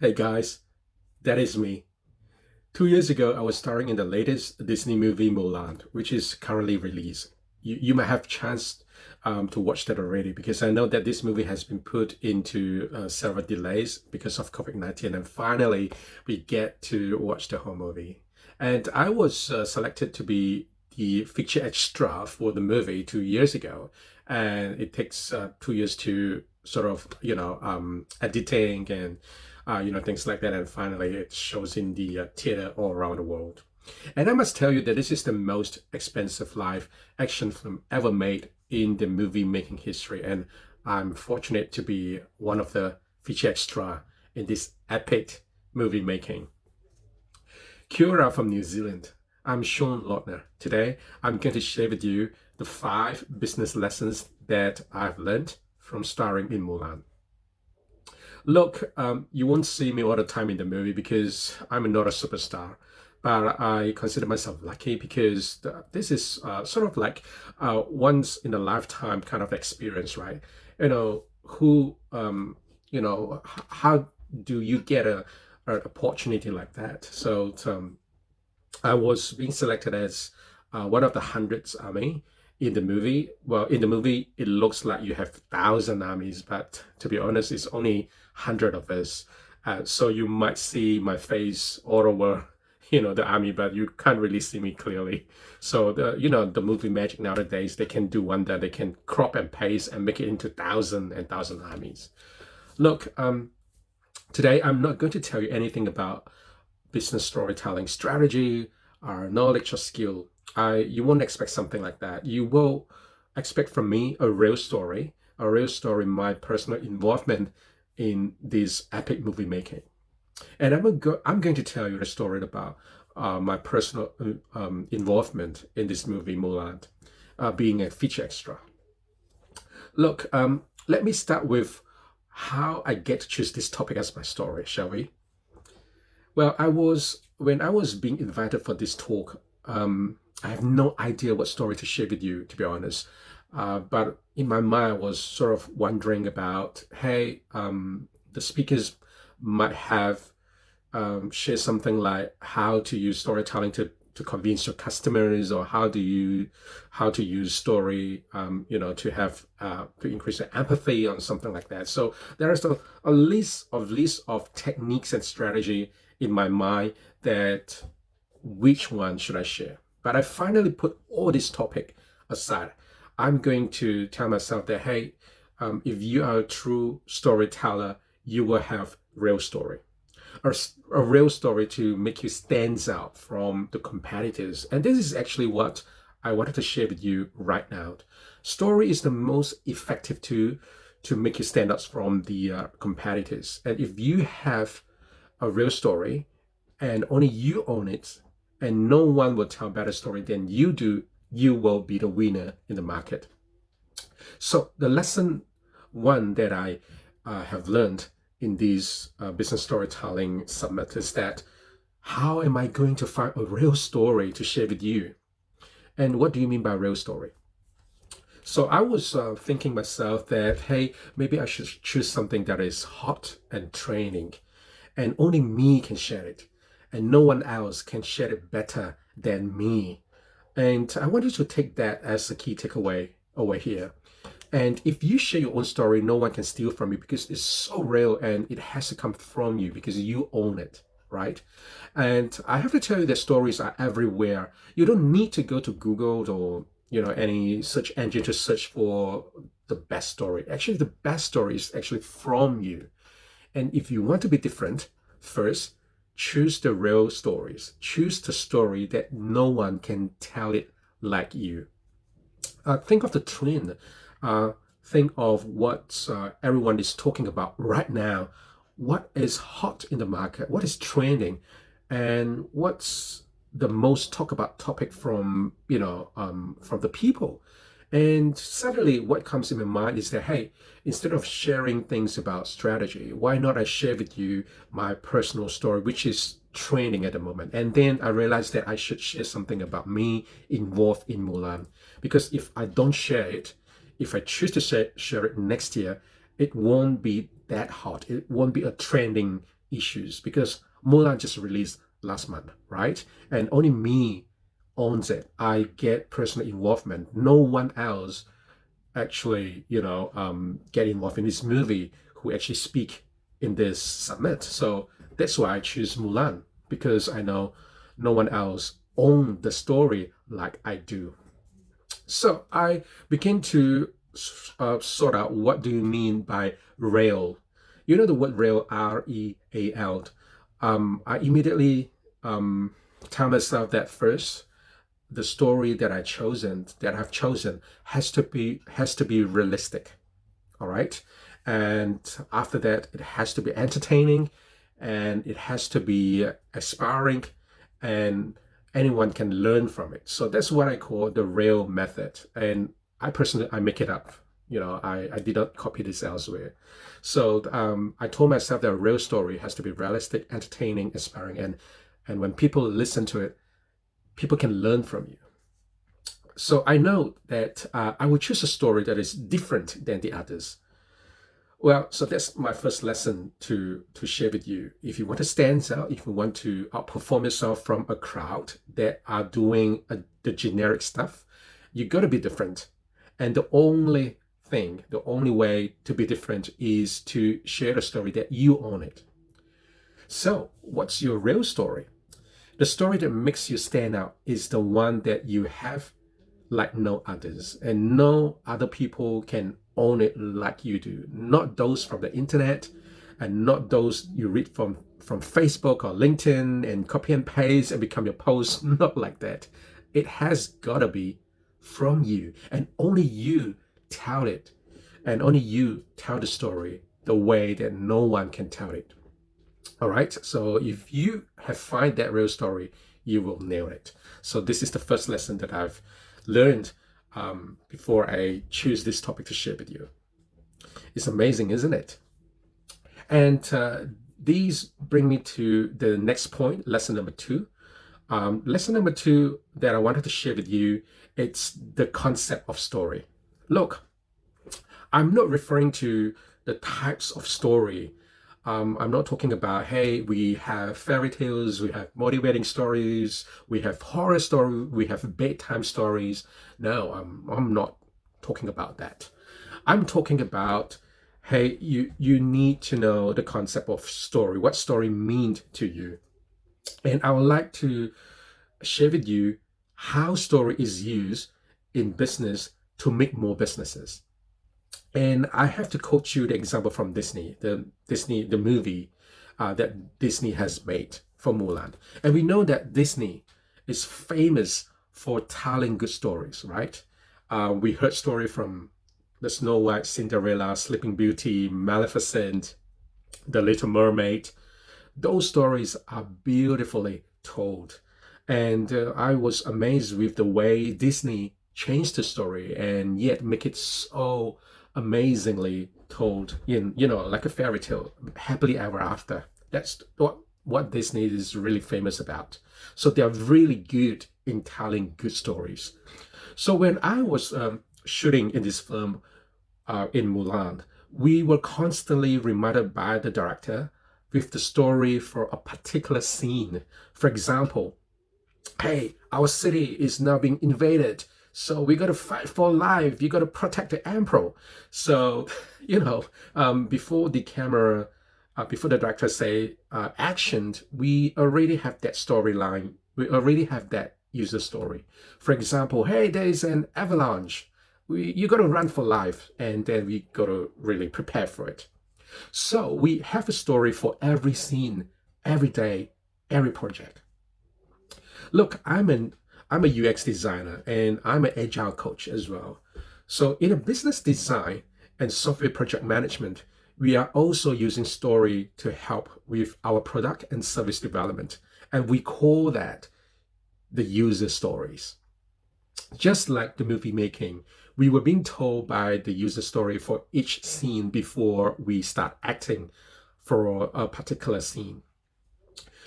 Hey guys, that is me. 2 years ago, I was starring in the latest Disney movie Mulan, which is currently released. You might have chance to watch that already because I know that this movie has been put into several delays because of COVID-19, and finally we get to watch the whole movie. And I was selected to be the feature extra for the movie 2 years ago, and it takes 2 years to sort of editing and things like that. And finally, it shows in the theater all around the world. And I must tell you that this is the most expensive live action film ever made in the movie making history. And I'm fortunate to be one of the feature extra in this epic movie making. Kia ora from New Zealand. I'm Seann Lautner. Today, I'm going to share with you the 5 business lessons that I've learned from starring in Mulan. Look, you won't see me all the time in the movie because I'm not a superstar, but I consider myself lucky because this is sort of like once in a lifetime kind of experience, right? Who, how do you get an opportunity like that? So I was being selected as one of the hundreds army in the movie. Well, in the movie, it looks like you have 1,000 armies, but to be honest, it's only 100 of us. So you might see my face all over, the army, but you can't really see me clearly. So the movie magic nowadays, they can do wonder. They can crop and paste and make it into 1,000 armies. Look, today I'm not going to tell you anything about business storytelling strategy or knowledge or skill. You won't expect something like that. You will expect from me a real story, my personal involvement in this epic movie making. And I'm going to tell you the story about my personal involvement in this movie, Mulan, being a feature extra. Look, let me start with how I get to choose this topic as my story, shall we? Well, when I was being invited for this talk, I have no idea what story to share with you, to be honest. But in my mind, I was sort of wondering about, hey, the speakers might have shared something like how to use storytelling to convince your customers, or how to use story, to have to increase your empathy on something like that. So there is a list of techniques and strategy in my mind that which one should I share. But I finally put all this topic aside. I'm going to tell myself that, hey, if you are a true storyteller, you will have real story. A real story to make you stand out from the competitors. And this is actually what I wanted to share with you right now. Story is the most effective tool to make you stand out from the competitors. And if you have a real story and only you own it, and no one will tell a better story than you do, you will be the winner in the market. So the lesson 1 that I have learned in this business storytelling summit is that how am I going to find a real story to share with you? And what do you mean by real story? So I was thinking myself that, hey, maybe I should choose something that is hot and trending, and only me can share it, and no one else can share it better than me. And I want you to take that as a key takeaway over here. And if you share your own story, no one can steal from you because it's so real and it has to come from you because you own it, right? And I have to tell you that stories are everywhere. You don't need to go to Google or any search engine to search for the best story. Actually, the best story is actually from you. And if you want to be different, first, choose the real stories. Choose the story that no one can tell it like you. Think of the trend. Think of what everyone is talking about right now. What is hot in the market? What is trending? And what's the most talked about topic from the people? And suddenly what comes in my mind is that, hey, instead of sharing things about strategy, why not I share with you my personal story, which is trending at the moment. And then I realized that I should share something about me involved in Mulan. Because if I don't share it, if I choose to share it next year, it won't be that hot. It won't be a trending issues because Mulan just released last month, right? And only me owns it. I get personal involvement. No one else actually, get involved in this movie who actually speak in this summit. So that's why I choose Mulan because I know no one else own the story like I do. So I begin to sort out what do you mean by rail. You know the word rail, R-E-A-L. I immediately tell myself that first the story that I've chosen has to be realistic. All right. And after that, it has to be entertaining and it has to be aspiring and anyone can learn from it. So that's what I call the rail method. And I personally, I make it up. I did not copy this elsewhere. So I told myself that a real story has to be realistic, entertaining, aspiring, and when people listen to it, people can learn from you. So I know that I will choose a story that is different than the others. Well, so that's my first lesson to share with you. If you want to stand out, if you want to outperform yourself from a crowd that are doing the generic stuff, you got to be different. And the only way to be different is to share a story that you own it. So, what's your real story? The story that makes you stand out is the one that you have like no others, and no other people can own it like you do. Not those from the internet, and not those you read from Facebook or LinkedIn and copy and paste and become your post. Not like that. It has gotta be from you, and only you tell it, and only you tell the story the way that no one can tell it. All right. So if you have find that real story, you will nail it. So this is the first lesson that I've learned before I choose this topic to share with you. It's amazing, isn't it? And these bring me to the next point, lesson number 2. Lesson number 2 that I wanted to share with you, it's the concept of story. Look, I'm not referring to the types of story. I'm not talking about, hey, we have fairy tales, we have motivating stories, we have horror stories, we have bedtime stories. No, I'm not talking about that. I'm talking about, hey, you need to know the concept of story, what story means to you. And I would like to share with you how story is used in business to make more businesses. And I have to quote you the example from Disney, the movie that Disney has made for Mulan. And we know that Disney is famous for telling good stories, right? We heard story from the Snow White, Cinderella, Sleeping Beauty, Maleficent, The Little Mermaid. Those stories are beautifully told. And I was amazed with the way Disney changed the story and yet make it so amazingly told in, like a fairy tale, happily ever after. That's what Disney is really famous about. So they're really good in telling good stories. So when I was shooting in this film in Mulan, we were constantly reminded by the director with the story for a particular scene. For example, hey, our city is now being invaded. So we got to fight for life. You got to protect the emperor. So, before the camera, before the director say action, we already have that storyline. We already have that user story. For example, hey, there is an avalanche. You got to run for life, and then we got to really prepare for it. So we have a story for every scene, every day, every project. Look, I'm a UX designer and I'm an agile coach as well. So in a business design and software project management, we are also using story to help with our product and service development. And we call that the user stories. Just like the movie making, we were being told by the user story for each scene before we start acting for a particular scene.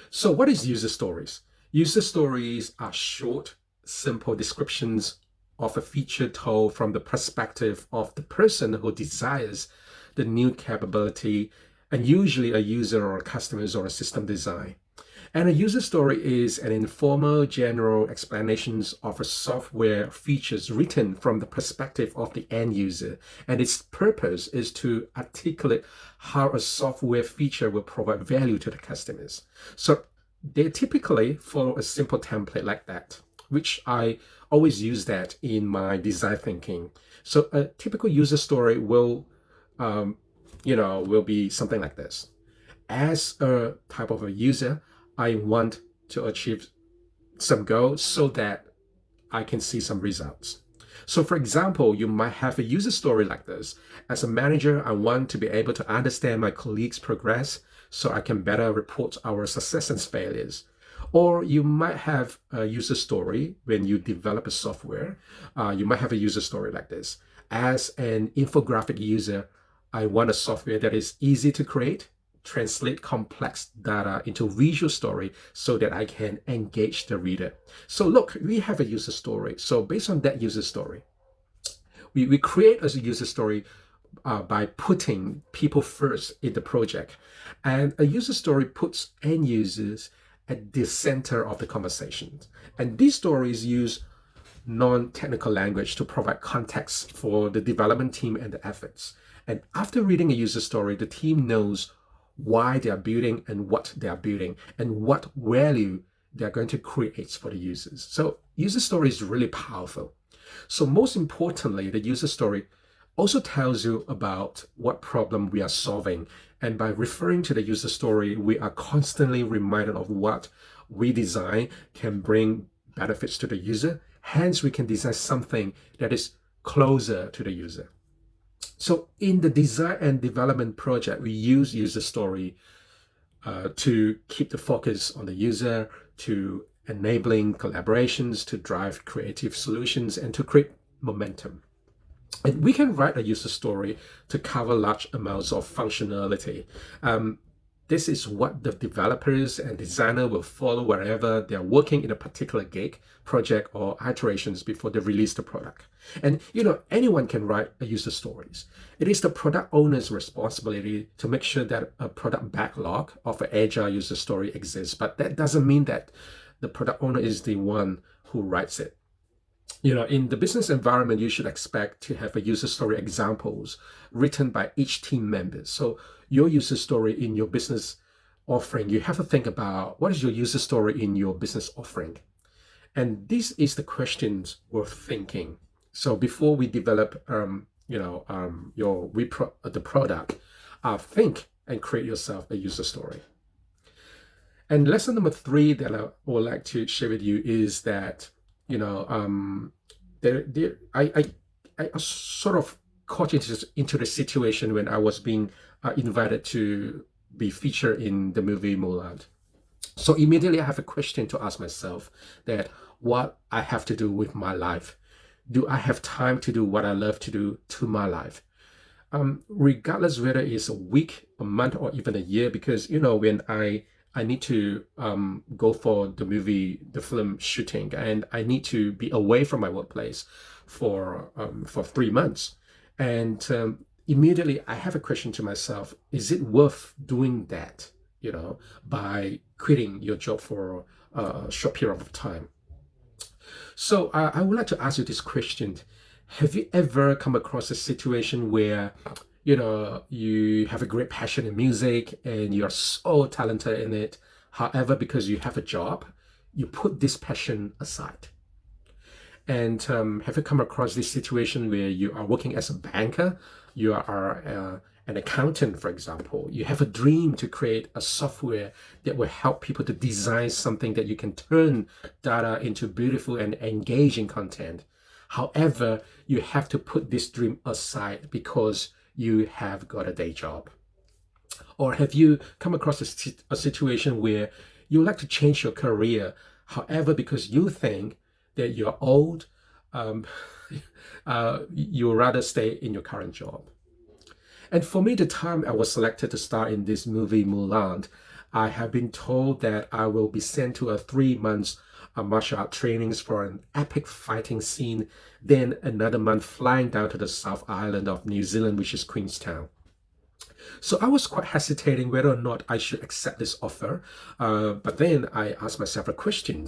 So what is user stories? User stories are short, simple descriptions of a feature told from the perspective of the person who desires the new capability and usually a user or a customer's or a system design. And a user story is an informal, general explanations of a software features written from the perspective of the end user. And its purpose is to articulate how a software feature will provide value to the customers. So they typically follow a simple template like that, which I always use that in my design thinking. So a typical user story will be something like this. As a type of a user, I want to achieve some goals so that I can see some results. So for example, you might have a user story like this. As a manager, I want to be able to understand my colleagues' progress so I can better report our success and failures. Or you might have a user story when you develop a software. You might have a user story like this. As an infographic user, I want a software that is easy to create, translate complex data into visual story so that I can engage the reader. So look, we have a user story. So based on that user story, we create a user story by putting people first in the project. And a user story puts end users at the center of the conversation. And these stories use non-technical language to provide context for the development team and the efforts. And after reading a user story, the team knows why they are building and what they are building and what value they are going to create for the users. So user story is really powerful. So most importantly, the user story also tells you about what problem we are solving. And by referring to the user story, we are constantly reminded of what we design can bring benefits to the user. Hence, we can design something that is closer to the user. So in the design and development project, we use user story to keep the focus on the user, to enabling collaborations, to drive creative solutions, and to create momentum. And we can write a user story to cover large amounts of functionality. This is what the developers and designer will follow wherever they're working in a particular gig, project, or iterations before they release the product. And anyone can write a user stories. It is the product owner's responsibility to make sure that a product backlog of an agile user story exists. But that doesn't mean that the product owner is the one who writes it. In the business environment, you should expect to have a user story examples written by each team member. So your user story in your business offering, you have to think about what is your user story in your business offering. And this is the questions worth thinking. So before we develop, the product, think and create yourself a user story. And lesson number 3 that I would like to share with you is that I sort of caught into the situation when I was being invited to be featured in the movie Mulan. So immediately I have a question to ask myself that what I have to do with my life. Do I have time to do what I love to do to my life? Regardless whether it's a week, a month, or even a year, because when I need to go for the film shooting, and I need to be away from my workplace for 3 months. And immediately I have a question to myself, is it worth doing that, by quitting your job for a short period of time? So I would like to ask you this question. Have you ever come across a situation where you have a great passion in music and you're so talented in it. However, because you have a job, you put this passion aside. And have you come across this situation where you are working as a banker, you are an accountant, for example, you have a dream to create a software that will help people to design something that you can turn data into beautiful and engaging content. However, you have to put this dream aside because you have got a day job. Or have you come across a situation where you like to change your career, however, because you think that you're old, you'd rather stay in your current job? And for me, the time I was selected to star in this movie Mulan, I have been told that I will be sent to a 3 months martial art trainings for an epic fighting scene, then another month flying down to the South Island of New Zealand, which is Queenstown. So I was quite hesitating whether or not I should accept this offer. But then I asked myself a question.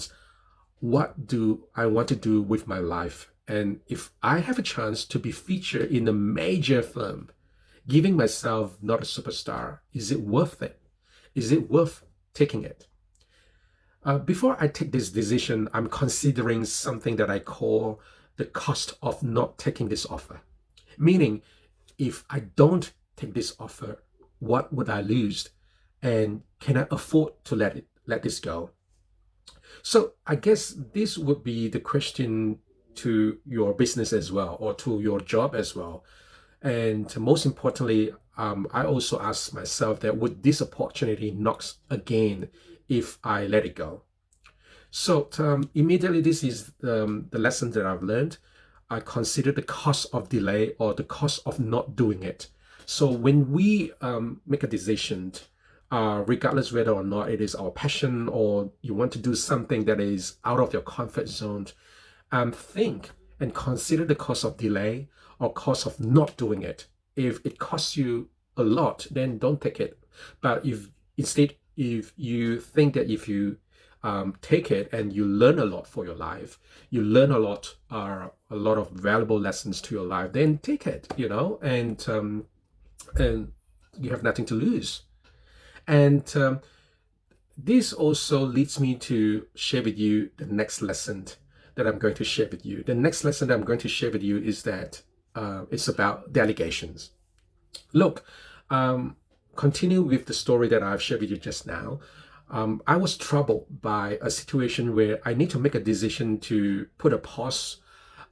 What do I want to do with my life? And if I have a chance to be featured in a major film, giving myself not a superstar, is it worth it? Is it worth taking it? Before I take this decision, I'm considering something that I call the cost of not taking this offer. Meaning, if I don't take this offer, what would I lose? And can I afford to let this go? So I guess this would be the question to your business as well, or to your job as well. And most importantly, I also ask myself that would this opportunity knocks again if I let it go? So immediately, this is the lesson that I've learned. I consider the cost of delay or the cost of not doing it. So when we make a decision, regardless whether or not it is our passion or you want to do something that is out of your comfort zone, think and consider the cost of delay or cost of not doing it. If it costs you a lot, then don't take it. But if you think that if you take it and you learn a lot for your life, you learn a lot of valuable lessons to your life, then take it, and you have nothing to lose. And this also leads me to share with you the next lesson that I'm going to share with you. The next lesson that I'm going to share with you is that it's about delegations. Look, continue with the story that I've shared with you just now. I was troubled by a situation where I need to make a decision to put a pause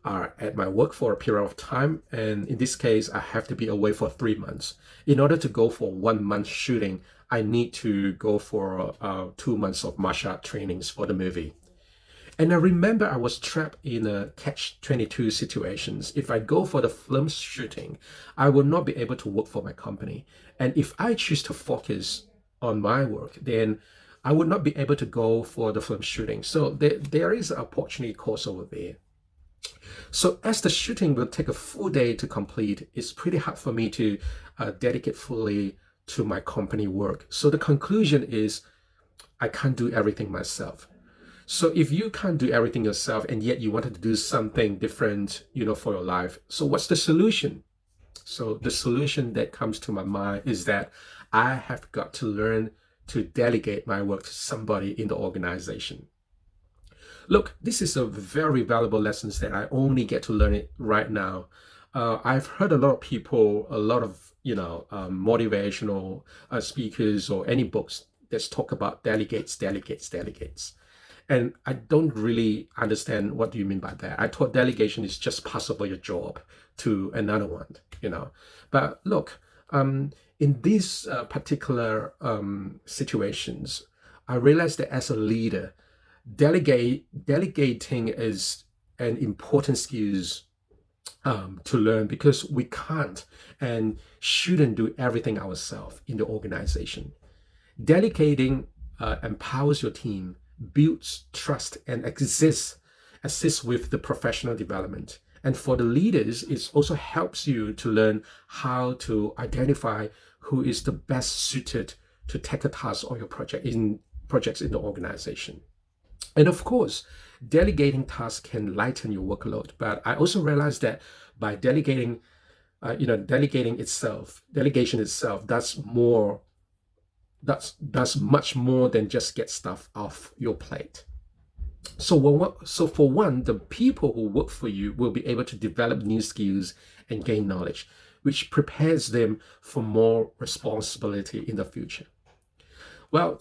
at my work for a period of time. And in this case, I have to be away for 3 months. In order to go for 1 month shooting, I need to go for 2 months of martial art trainings for the movie. And I remember I was trapped in a catch-22 situations. If I go for the film shooting, I will not be able to work for my company. And if I choose to focus on my work, then I would not be able to go for the film shooting. So there is an opportunity cost over there. So as the shooting will take a full day to complete, it's pretty hard for me to dedicate fully to my company work. So the conclusion is I can't do everything myself. So if you can't do everything yourself and yet you wanted to do something different, for your life, so what's the solution? So the solution that comes to my mind is that I have got to learn to delegate my work to somebody in the organization. Look, this is a very valuable lesson that I only get to learn it right now. I've heard a lot of people, a lot of motivational speakers or any books that talk about delegates. And I don't really understand what do you mean by that. I thought delegation is just pass over your job to another one. But look, in these particular situations, I realized that as a leader, delegating is an important skills to learn because we can't and shouldn't do everything ourselves in the organization. Delegating empowers your team, builds trust, and assists with the professional development. And for the leaders, it also helps you to learn how to identify who is the best suited to take a task or your projects in the organization. And of course, delegating tasks can lighten your workload. But I also realized that by delegation itself, that's much more than just get stuff off your plate. So for one, the people who work for you will be able to develop new skills and gain knowledge, which prepares them for more responsibility in the future. Well,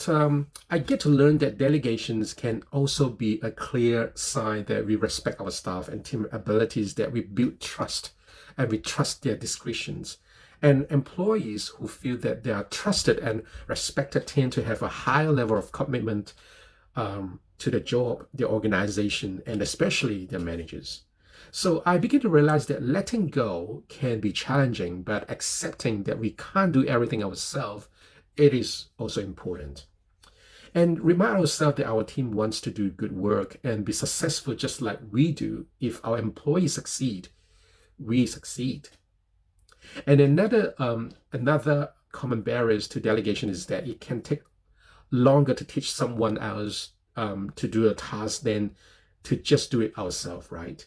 I get to learn that delegations can also be a clear sign that we respect our staff and team abilities, that we build trust and we trust their discretions. And employees who feel that they are trusted and respected tend to have a higher level of commitment to the job, the organization, and especially their managers. So I begin to realize that letting go can be challenging, but accepting that we can't do everything ourselves, it is also important. And remind ourselves that our team wants to do good work and be successful just like we do. If our employees succeed, we succeed. And another common barriers to delegation is that it can take longer to teach someone else to do a task than to just do it ourselves, right?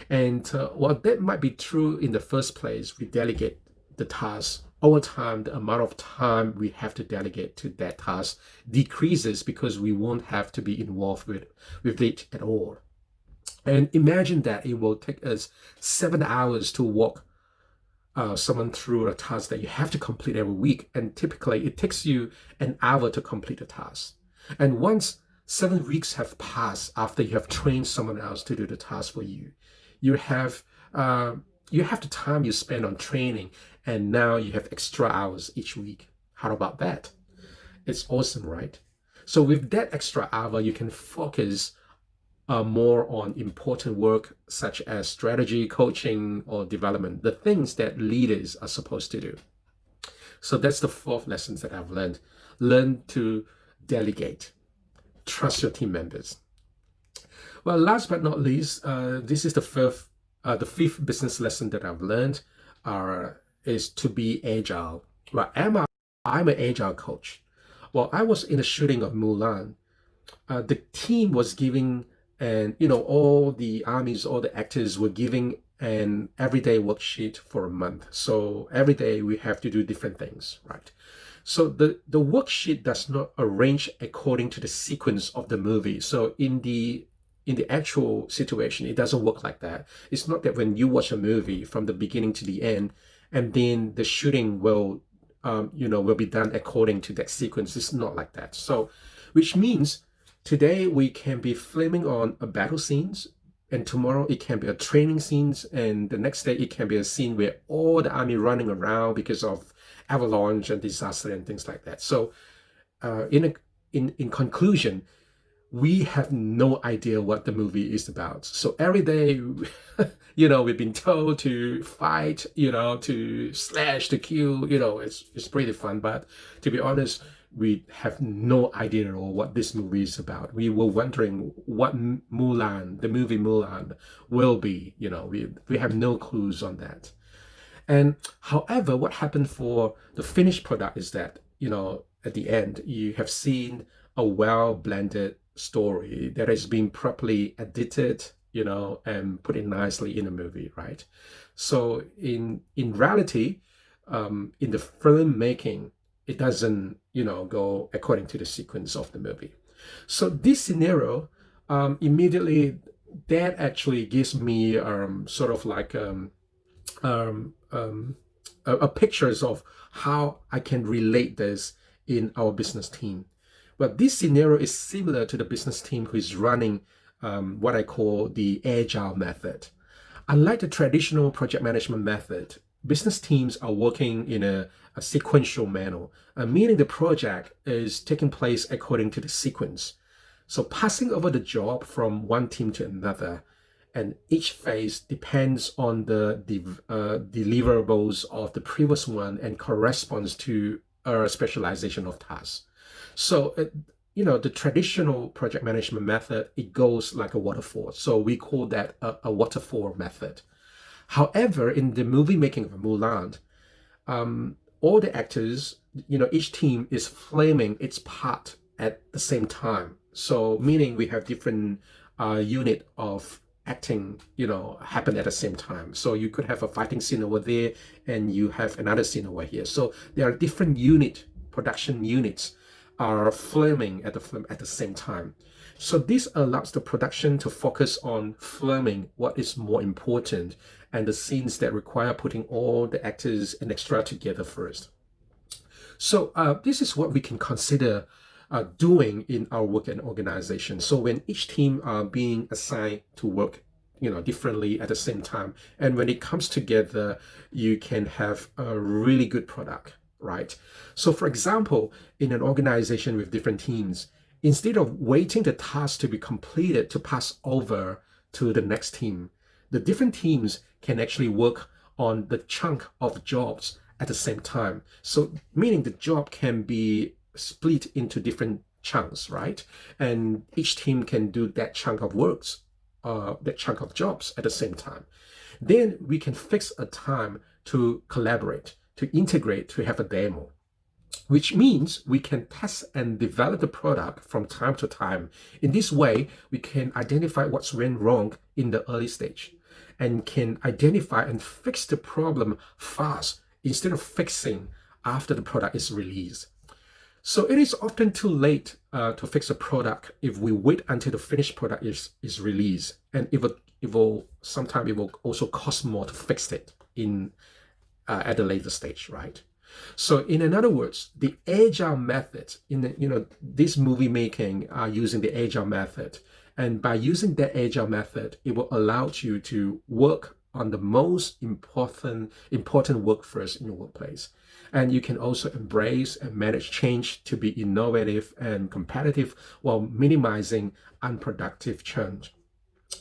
And while that might be true in the first place, we delegate the task. Over time, the amount of time we have to delegate to that task decreases because we won't have to be involved with it at all. And imagine that it will take us 7 hours to walk someone through a task that you have to complete every week. And typically, it takes you an hour to complete a task. And once 7 weeks have passed after you have trained someone else to do the task for you, you have the time you spend on training, and now you have extra hours each week. How about that? It's awesome, right? So with that extra hour, you can focus more on important work such as strategy, coaching, or development, the things that leaders are supposed to do. So that's the fourth lesson that I've learned. Learn to delegate. Trust your team members. Well, last but not least, this is the fifth business lesson that I've learned is to be agile. Well, I'm an agile coach. Well, I was in a shooting of Mulan. The team was giving, and all the armies, all the actors were giving an everyday worksheet for a month. So every day we have to do different things, right? So the worksheet does not arrange according to the sequence of the movie. So in the actual situation, it doesn't work like that. It's not that when you watch a movie from the beginning to the end, and then the shooting will be done according to that sequence. It's not like that. So, which means today we can be filming on a battle scenes, and tomorrow it can be a training scenes, and the next day it can be a scene where all the army running around because of avalanche and disaster and things like that. So, in conclusion, we have no idea what the movie is about. So every day, we've been told to fight, to slash, to kill, it's pretty fun. But to be honest, we have no idea at all what this movie is about. We were wondering what Mulan, the movie Mulan, will be. We have no clues on that. And however, what happened for the finished product is that, at the end, you have seen a well-blended story that has been properly edited, and put in nicely in a movie, right? So in reality, in the film making, it doesn't, go according to the sequence of the movie. So this scenario, immediately, that actually gives me sort of like a pictures of how I can relate this in our business team. But this scenario is similar to the business team who is running what I call the agile method. Unlike the traditional project management method, business teams are working in a sequential manner, meaning the project is taking place according to the sequence. So passing over the job from one team to another, and each phase depends on the deliverables of the previous one and corresponds to a specialization of tasks. So, the traditional project management method, it goes like a waterfall. So we call that a waterfall method. However, in the movie making of Mulan, all the actors, each team is flaming its part at the same time. So meaning we have different unit of acting, happen at the same time. So you could have a fighting scene over there and you have another scene over here. So there are different production units are filming at the same time. So this allows the production to focus on filming what is more important and the scenes that require putting all the actors and extra together first. So this is what we can consider doing in our work and organization. So when each team are being assigned to work differently at the same time, and when it comes together, you can have a really good product, right? So for example, in an organization with different teams, instead of waiting the task to be completed to pass over to the next team, the different teams can actually work on the chunk of jobs at the same time. So meaning the job can be split into different chunks, right? And each team can do that chunk of works, that chunk of jobs at the same time. Then we can fix a time to collaborate, to integrate, to have a demo, which means we can test and develop the product from time to time. In this way, we can identify what's went wrong in the early stage and can identify and fix the problem fast instead of fixing after the product is released. So it is often too late to fix a product if we wait until the finished product is released, and sometimes it will also cost more to fix it at a later stage, right? So in other words, the agile method this movie making are using the agile method, and by using that agile method, it will allow you to work on the most important work first in your workplace. And you can also embrace and manage change to be innovative and competitive while minimizing unproductive change.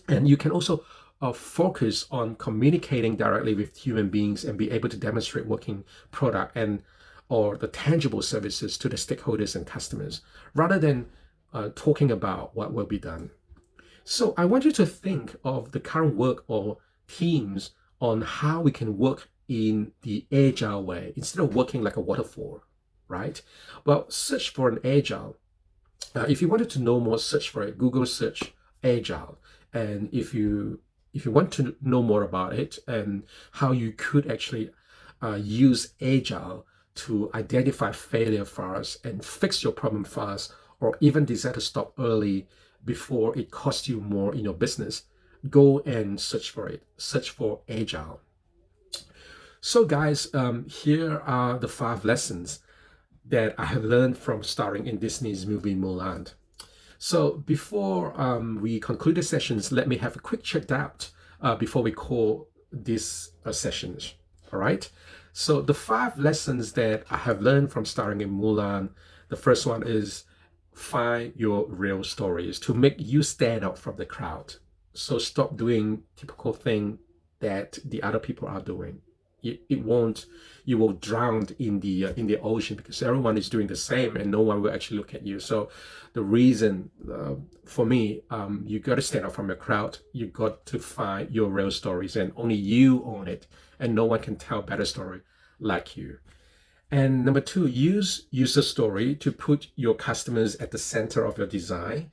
And you can also focus on communicating directly with human beings and be able to demonstrate working product or the tangible services to the stakeholders and customers rather than talking about what will be done. So I want you to think of the current work or teams on how we can work in the agile way instead of working like a waterfall, right? Well, search for an agile. If you wanted to know more, search for it. Google search agile. And if you want to know more about it and how you could actually use agile to identify failure fast and fix your problem fast, or even decide to stop early before it costs you more in your business, go and search for it. Search for agile. So guys, here are the 5 lessons that I have learned from starring in Disney's movie Mulan. So before we conclude the sessions, let me have a quick check out before we call these sessions. All right. So the 5 lessons that I have learned from starring in Mulan, the first one is find your real stories to make you stand out from the crowd. So stop doing typical thing that the other people are doing. You will drown in the ocean because everyone is doing the same and no one will actually look at you. So the reason for me, you got to stand out from the crowd. You got to find your real stories and only you own it, and no one can tell a better story like you. And number 2, use user story to put your customers at the center of your design.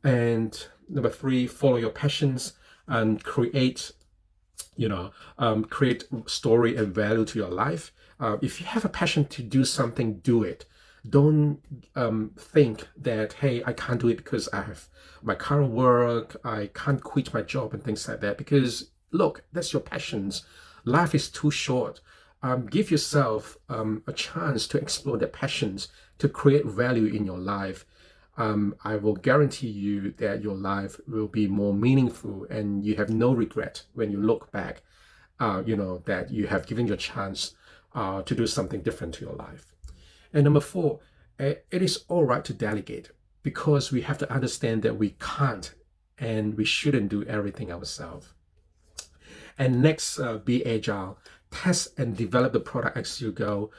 And number 3, follow your passions and create story and value to your life. If you have a passion to do something, do it. Don't think that, hey, I can't do it because I have my current work, I can't quit my job and things like that. Because look, that's your passions. Life is too short. Give yourself a chance to explore the passions, to create value in your life. I will guarantee you that your life will be more meaningful and you have no regret when you look back, that you have given your chance to do something different to your life. And number 4, it is all right to delegate, because we have to understand that we can't and we shouldn't do everything ourselves. And next, be agile. Test and develop the product as you go,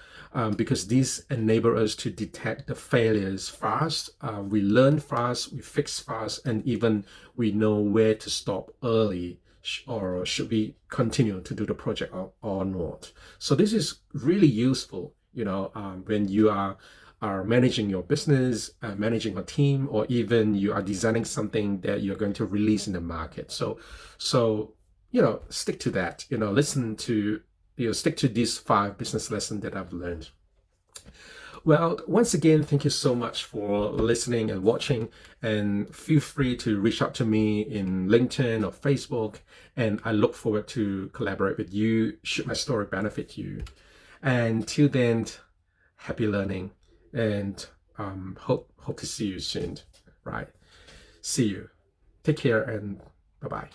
because these enable us to detect the failures fast. We learn fast, we fix fast, and even we know where to stop early, or should we continue to do the project or not. So this is really useful, when you are managing your business, managing a team, or even you are designing something that you're going to release in the market. So stick to that. Stick to these 5 business lessons that I've learned. Well, once again, thank you so much for listening and watching, and feel free to reach out to me in LinkedIn or Facebook, and I look forward to collaborate with you should my story benefit you. And till then, happy learning, and hope to see you soon. Right? See you. Take care, and bye-bye.